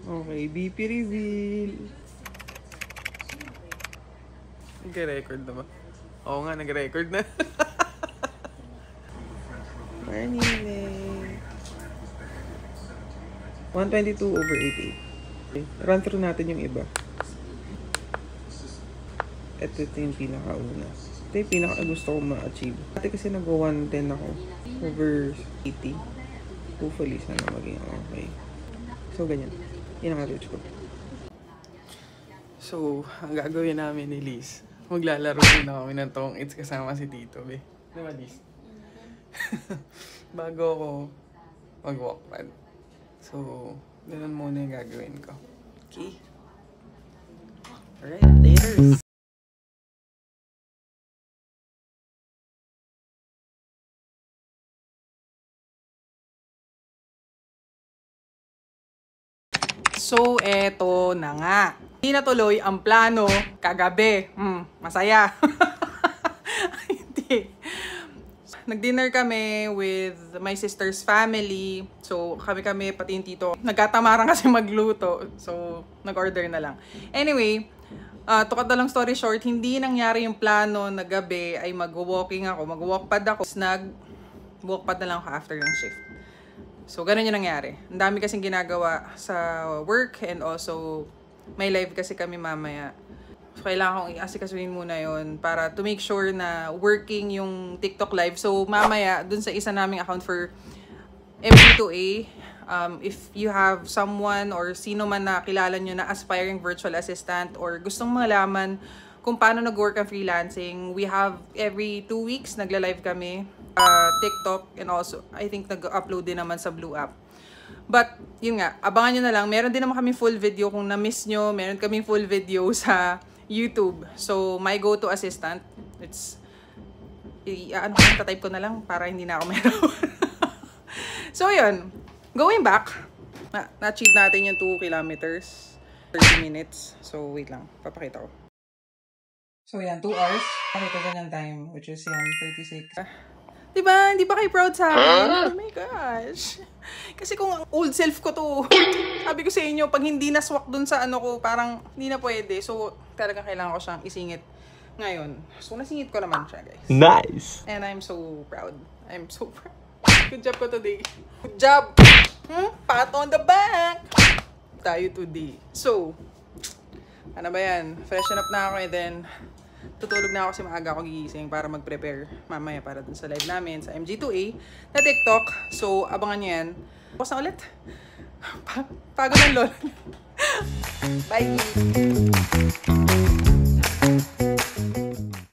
Okay, BP reveal. Nag-record na ba? Oo nga, nag-record na. Morning. 122/88. Okay. Run through natin yung iba. Ito yung pinakauna. Ito yung pinaka-gusto kong ma-achieve. Dati kasi nag-110 ako over 80. Hopefully, sana maging okay. So, ganyan. Yan ang approach ko. So, ang gagawin namin ni Liz, maglalaro na kami ng Tong It's kasama si Tito, be. Diba, Liz? Bago ako mag-walkpad. So, ganun muna yung gagawin ko. Okay? Alright, later! So, eto na nga. Hindi natuloy ang plano kagabi. Masaya. Hindi. Nag-dinner kami with my sister's family. So, kami pati yung tito. Nagkatamaran kasi magluto. So, nag-order na lang. Anyway, to cut the long story short, hindi nangyari yung plano na gabi ay mag-walking ako. Mag-walkpad ako. Nag-walkpad na lang ako after yung shift. So, ganun yung nangyari. Ang dami kasing ginagawa sa work and also may live kasi kami mamaya. So, kailangan kong i-asikasuhin muna yon para to make sure na working yung TikTok live. So, mamaya, dun sa isa naming account for MG2A, if you have someone or sino man na kilala nyo na aspiring virtual assistant or gustong malaman kung paano nag-work ang freelancing, we have every 2 weeks nagla-live kami. TikTok and also I think nag-upload din naman sa Blue app. But yun nga, abangan nyo na lang. Meron din naman kami full video kung na-miss nyo. Meron kami full video sa YouTube. So my go-to assistant, it's tatype ko na lang para hindi na ako meron. So yun, going back, na-achieve natin yung 2 kilometers, 30 minutes. So wait lang, papakita ko. So yan, 2 hours. Pakita ko ng time, which is yan, 36. Diba? Hindi ba kayo proud sa akin? Oh my gosh. Kasi kung old self ko to, sabi ko sa inyo, pag hindi naswak dun sa ano ko, parang hindi na pwede. So, talagang kailangan ko siyang isingit ngayon. So, nasingit ko naman siya, guys. Nice! And I'm so proud. I'm so proud. Good job ko today. Good job! Pat on the back! Tayo today. So, ano ba yan? Freshen up na ako and then tutulog na ako kasi maaga ako gigising para mag-prepare mamaya para dun sa live namin sa MG2A na TikTok. So, abangan nyo yan. Bukas na ulit. Pagod ng lol. Bye!